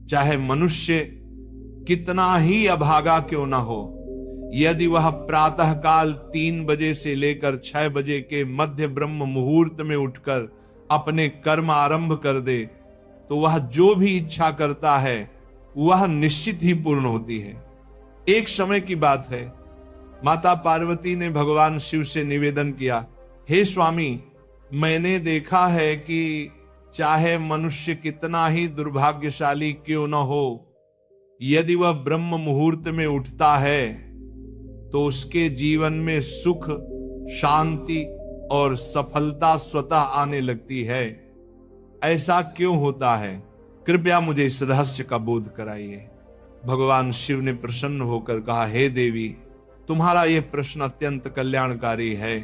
चाहे मनुष्य कितना ही अभागा क्यों ना हो, यदि वह प्रातः काल 3 बजे से लेकर 6 बजे के मध्य ब्रह्म मुहूर्त में उठकर अपने कर्म आरंभ कर दे, तो वह जो भी इच्छा करता है वह निश्चित ही पूर्ण होती है। एक समय की बात है, माता पार्वती ने भगवान शिव से निवेदन किया, हे स्वामी, मैंने देखा है कि चाहे मनुष्य कितना ही दुर्भाग्यशाली क्यों न हो, यदि वह ब्रह्म मुहूर्त में उठता है तो उसके जीवन में सुख, शांति और सफलता स्वतः आने लगती है। ऐसा क्यों होता है? कृपया मुझे इस रहस्य का बोध कराइए। भगवान शिव ने प्रसन्न होकर कहा, हे देवी, तुम्हारा यह प्रश्न अत्यंत कल्याणकारी है।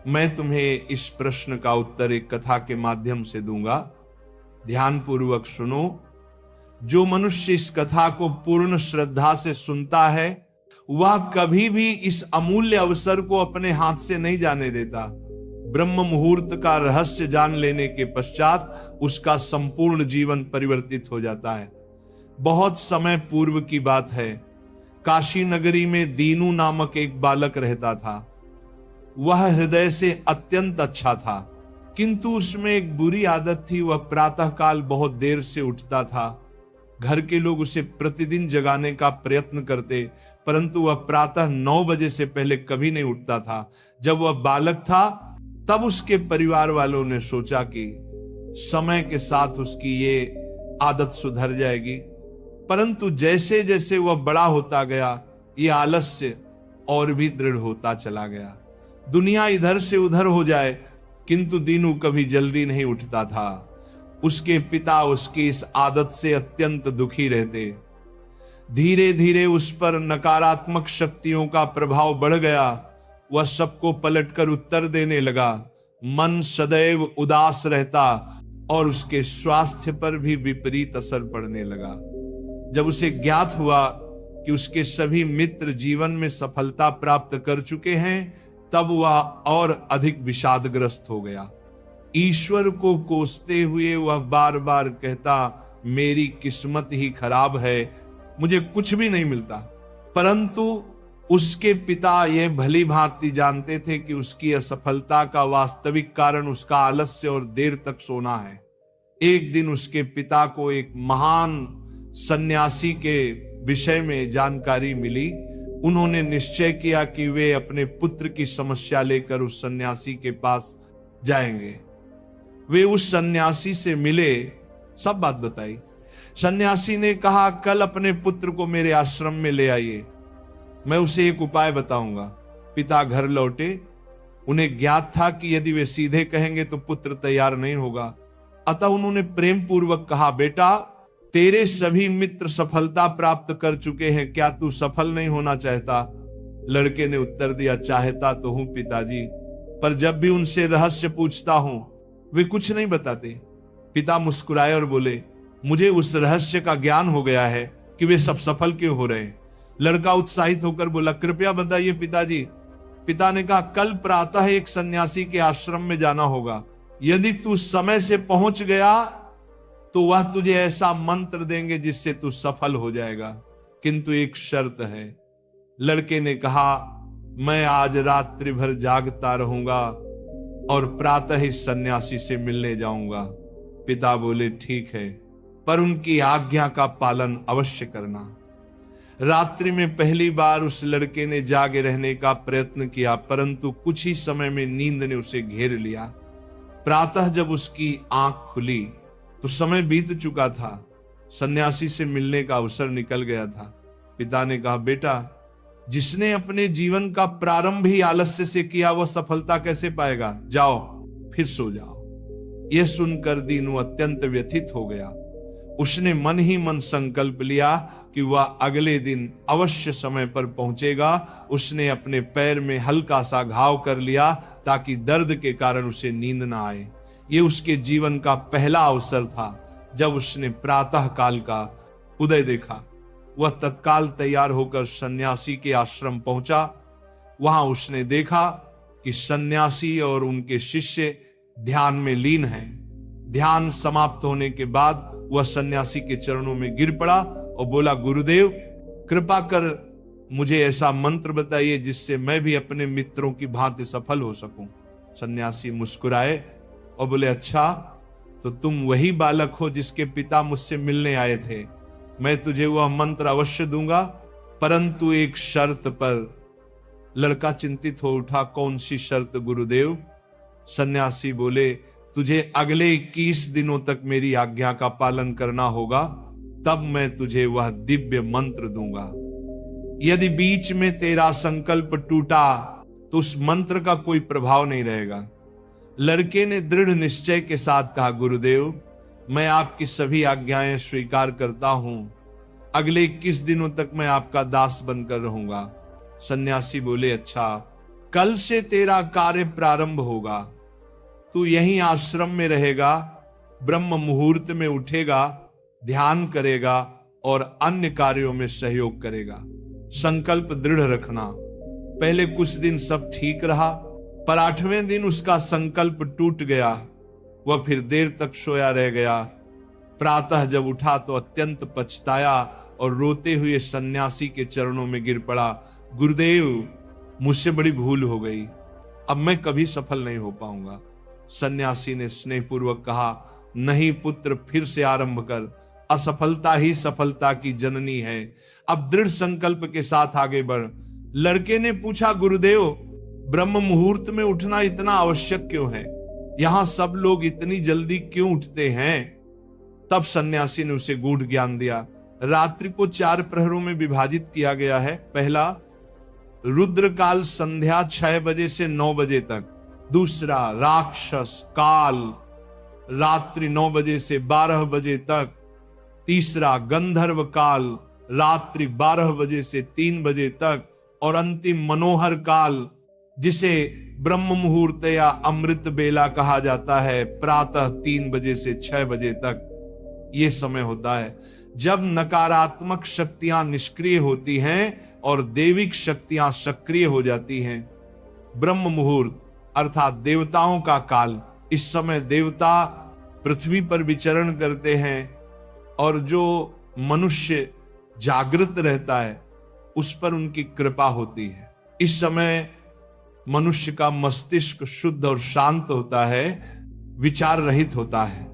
मैं तुम्हें इस प्रश्न का उत्तर एक कथा के माध्यम से दूंगा। ध्यानपूर्वक सुनो। जो मनुष्य इस कथा को पूर्ण श्रद्धा से सुनता है वह कभी भी इस अमूल्य अवसर को अपने हाथ से नहीं जाने देता। ब्रह्म मुहूर्त का रहस्य जान लेने के पश्चात उसका संपूर्ण जीवन परिवर्तित हो जाता है। बहुत समय पूर्व की बात है, काशी नगरी में दीनू नामक एक बालक रहता था। वह हृदय से अत्यंत अच्छा था, किंतु उसमें एक बुरी आदत थी। वह प्रातःकाल बहुत देर से उठता था। घर के लोग उसे प्रतिदिन जगाने का प्रयत्न करते, परंतु वह प्रातः 9 बजे से पहले कभी नहीं उठता था। जब वह बालक था तब उसके परिवार वालों ने सोचा कि समय के साथ उसकी ये आदत सुधर जाएगी, परंतु जैसे जैसे वह बड़ा होता गया ये आलस्य और भी दृढ़ होता चला गया। दुनिया इधर से उधर हो जाए, किंतु दीनू कभी जल्दी नहीं उठता था। उसके पिता उसकी इस आदत से अत्यंत दुखी रहते। धीरे धीरे उस पर नकारात्मक शक्तियों का प्रभाव बढ़ गया। वह सबको पलटकर उत्तर देने लगा। मन सदैव उदास रहता और उसके स्वास्थ्य पर भी विपरीत असर पड़ने लगा। जब उसे ज्ञात हुआ कि उसके सभी मित्र जीवन में सफलता प्राप्त कर चुके हैं, तब वह और अधिक विषादग्रस्त हो गया। ईश्वर को कोसते हुए वह बार बार कहता, मेरी किस्मत ही खराब है, मुझे कुछ भी नहीं मिलता। परंतु उसके पिता यह भली भांति जानते थे कि उसकी असफलता का वास्तविक कारण उसका आलस्य और देर तक सोना है। एक दिन उसके पिता को एक महान सन्यासी के विषय में जानकारी मिली। उन्होंने निश्चय किया कि वे अपने पुत्र की समस्या लेकर उस सन्यासी के पास जाएंगे। वे उस सन्यासी से मिले, सब बात बताई। सन्यासी ने कहा, कल अपने पुत्र को मेरे आश्रम में ले आइए, मैं उसे एक उपाय बताऊंगा। पिता घर लौटे। उन्हें ज्ञात था कि यदि वे सीधे कहेंगे तो पुत्र तैयार नहीं होगा, अतः उन्होंने प्रेम पूर्वक कहा, बेटा, तेरे सभी मित्र सफलता प्राप्त कर चुके हैं, क्या तू सफल नहीं होना चाहता? लड़के ने उत्तर दिया, चाहता तो हूं पिताजी, पर जब भी उनसे रहस्य पूछता हूं वे कुछ नहीं बताते। पिता मुस्कुराए और बोले, मुझे उस रहस्य का ज्ञान हो गया है कि वे सब सफल क्यों हो रहे हैं। लड़का उत्साहित होकर बोला, कृपया बताइए पिताजी। पिता ने कहा, कल प्रातः एक सन्यासी के आश्रम में जाना होगा। यदि तू समय से पहुंच गया तो वह तुझे ऐसा मंत्र देंगे जिससे तू सफल हो जाएगा, किंतु एक शर्त है। लड़के ने कहा, मैं आज रात्रि भर जागता रहूंगा और प्रातः इस सन्यासी से मिलने जाऊंगा। पिता बोले, ठीक है, पर उनकी आज्ञा का पालन अवश्य करना। रात्रि में पहली बार उस लड़के ने जागे रहने का प्रयत्न किया, परंतु कुछ ही समय में नींद ने उसे घेर लिया। प्रातः जब उसकी आंख खुली तो समय बीत चुका था। सन्यासी से मिलने का अवसर निकल गया था। पिता ने कहा, बेटा, जिसने अपने जीवन का प्रारंभ ही आलस्य से किया वह सफलता कैसे पाएगा? जाओ फिर सो जाओ। यह सुनकर दीनू अत्यंत व्यथित हो गया। उसने मन ही मन संकल्प लिया कि वह अगले दिन अवश्य समय पर पहुंचेगा। उसने अपने पैर में हल्का सा घाव कर लिया ताकि दर्द के कारण उसे नींद ना आए। यह उसके जीवन का पहला अवसर था। जब उसने प्रातः काल का उदय देखा, वह तत्काल तैयार होकर सन्यासी के आश्रम पहुंचा। वहां उसने देखा कि सन्यासी और उनके शिष्य ध्यान में लीन हैं। ध्यान समाप्त होने के बाद वह सन्यासी के चरणों में गिर पड़ा और बोला, गुरुदेव कृपा कर मुझे ऐसा मंत्र बताइए जिससे मैं भी अपने मित्रों की भांति सफल हो सकूं। सन्यासी मुस्कुराए और बोले, अच्छा तो तुम वही बालक हो जिसके पिता मुझसे मिलने आए थे। मैं तुझे वह मंत्र अवश्य दूंगा, परंतु एक शर्त पर। लड़का चिंतित हो उठा, कौन सी शर्त गुरुदेव? सन्यासी बोले, तुझे अगले 21 दिनों तक मेरी आज्ञा का पालन करना होगा, तब मैं तुझे वह दिव्य मंत्र दूंगा। यदि बीच में तेरा संकल्प टूटा तो उस मंत्र का कोई प्रभाव नहीं रहेगा। लड़के ने दृढ़ निश्चय के साथ कहा, गुरुदेव मैं आपकी सभी आज्ञाएं स्वीकार करता हूं, अगले 21 दिनों तक मैं आपका दास बनकर रहूंगा। सन्यासी बोले, अच्छा कल से तेरा कार्य प्रारंभ होगा, तू यहीं आश्रम में रहेगा, ब्रह्म मुहूर्त में उठेगा, ध्यान करेगा और अन्य कार्यों में सहयोग करेगा। संकल्प दृढ़ रखना। पहले कुछ दिन सब ठीक रहा, पर 8वें दिन उसका संकल्प टूट गया। वह फिर देर तक सोया रह गया। प्रातः जब उठा तो अत्यंत पछताया और रोते हुए सन्यासी के चरणों में गिर पड़ा, गुरुदेव मुझसे बड़ी भूल हो गई, अब मैं कभी सफल नहीं हो पाऊंगा। सन्यासी ने स्नेहपूर्वक कहा, नहीं पुत्र, फिर से आरंभ कर, असफलता ही सफलता की जननी है। अब दृढ़ संकल्प के साथ आगे बढ़। लड़के ने पूछा, गुरुदेव ब्रह्म मुहूर्त में उठना इतना आवश्यक क्यों है? यहां सब लोग इतनी जल्दी क्यों उठते हैं? तब सन्यासी ने उसे गूढ़ ज्ञान दिया। रात्रि को 4 प्रहरों में विभाजित किया गया है। पहला, रुद्रकाल संध्या 6 बजे से 9 बजे तक। दूसरा, राक्षस काल रात्रि 9 बजे से 12 बजे तक। तीसरा, गंधर्व काल रात्रि 12 बजे से 3 बजे तक। और अंतिम, मनोहर काल, जिसे ब्रह्म मुहूर्त या अमृत बेला कहा जाता है, प्रातः 3 बजे से 6 बजे तक। यह समय होता है जब नकारात्मक शक्तियां निष्क्रिय होती हैं और दैविक शक्तियां सक्रिय हो जाती हैं। ब्रह्म मुहूर्त अर्थात देवताओं का काल। इस समय देवता पृथ्वी पर विचरण करते हैं और जो मनुष्य जागृत रहता है उस पर उनकी कृपा होती है। इस समय मनुष्य का मस्तिष्क शुद्ध और शांत होता है, विचार रहित होता है।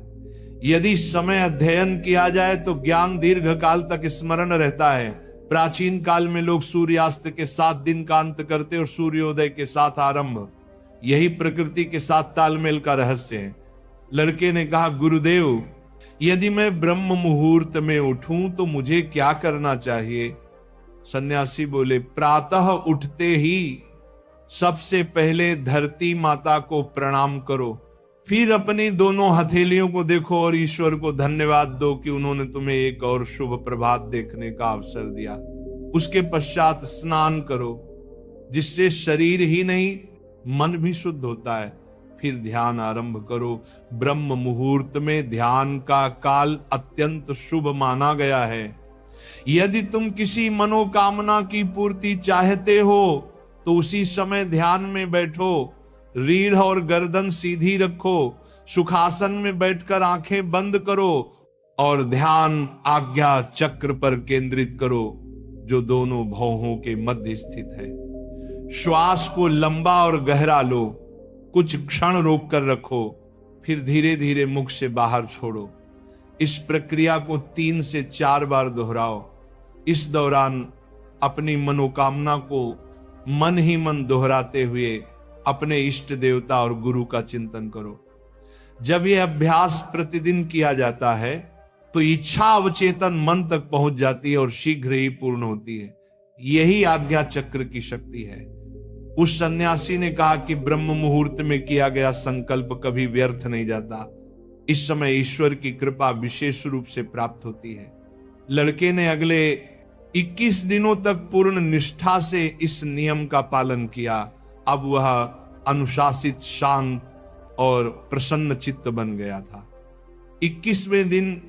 यदि समय अध्ययन किया जाए तो ज्ञान दीर्घ काल तक स्मरण रहता है। प्राचीन काल में लोग सूर्यास्त के साथ दिन का अंत करते और सूर्योदय के साथ आरंभ। यही प्रकृति के साथ तालमेल का रहस्य है। लड़के ने कहा, गुरुदेव यदि मैं ब्रह्म मुहूर्त में उठूं तो मुझे क्या करना चाहिए? सन्यासी बोले, प्रातः उठते ही सबसे पहले धरती माता को प्रणाम करो, फिर अपनी दोनों हथेलियों को देखो और ईश्वर को धन्यवाद दो कि उन्होंने तुम्हें एक और शुभ प्रभात देखने का अवसर दिया। उसके पश्चात स्नान करो, जिससे शरीर ही नहीं मन भी शुद्ध होता है। फिर ध्यान आरंभ करो। ब्रह्म मुहूर्त में ध्यान का काल अत्यंत शुभ माना गया है। यदि तुम किसी मनोकामना की पूर्ति चाहते हो तो उसी समय ध्यान में बैठो। रीढ़ और गर्दन सीधी रखो, सुखासन में बैठकर आंखें बंद करो और ध्यान आज्ञा चक्र पर केंद्रित करो, जो दोनों भौहों के मध्य स्थित है। श्वास को लंबा और गहरा लो, कुछ क्षण रोक कर रखो, फिर धीरे धीरे मुख से बाहर छोड़ो। इस प्रक्रिया को 3 से 4 बार दोहराओ। इस दौरान अपनी मनोकामना को मन ही मन दोहराते हुए अपने इष्ट देवता और गुरु का चिंतन करो। जब यह अभ्यास प्रतिदिन किया जाता है तो इच्छा अवचेतन मन तक पहुंच जाती है और शीघ्र ही पूर्ण होती है। यही आज्ञा चक्र की शक्ति है। उस सन्यासी ने कहा कि ब्रह्म मुहूर्त में किया गया संकल्प कभी व्यर्थ नहीं जाता। इस समय ईश्वर की कृपा विशेष रूप से प्राप्त होती है। लड़के ने अगले 21 दिनों तक पूर्ण निष्ठा से इस नियम का पालन किया। अब वह अनुशासित, शांत और प्रसन्न चित्त बन गया था। 21वें दिन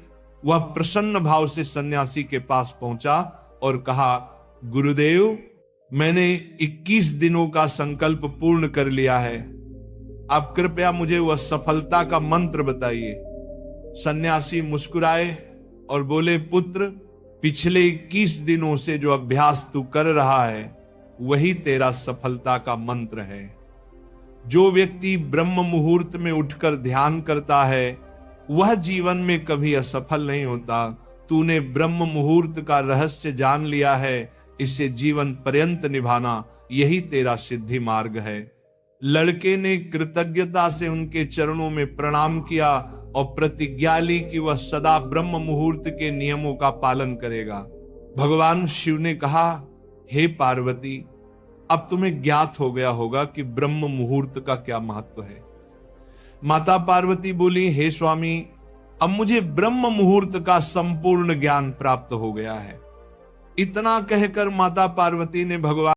वह प्रसन्न भाव से सन्यासी के पास पहुंचा और कहा, गुरुदेव मैंने 21 दिनों का संकल्प पूर्ण कर लिया है। आप कृपया मुझे वह सफलता का मंत्र बताइए। सन्यासी मुस्कुराए और बोले, पुत्र, पिछले 21 दिनों से जो अभ्यास तू कर रहा है वही तेरा सफलता का मंत्र है। जो व्यक्ति ब्रह्म मुहूर्त में उठकर ध्यान करता है वह जीवन में कभी असफल नहीं होता। तूने ब्रह्म मुहूर्त का रहस्य जान लिया है, इसे जीवन पर्यंत निभाना यही तेरा सिद्धि मार्ग है। लड़के ने कृतज्ञता से उनके चरणों में प्रणाम किया और प्रतिज्ञा ली कि वह सदा ब्रह्म मुहूर्त के नियमों का पालन करेगा। भगवान शिव ने कहा, हे पार्वती, अब तुम्हें ज्ञात हो गया होगा कि ब्रह्म मुहूर्त का क्या महत्व है। माता पार्वती बोली, हे स्वामी, अब मुझे ब्रह्म मुहूर्त का संपूर्ण ज्ञान प्राप्त हो गया है। इतना कहकर माता पार्वती ने भगवान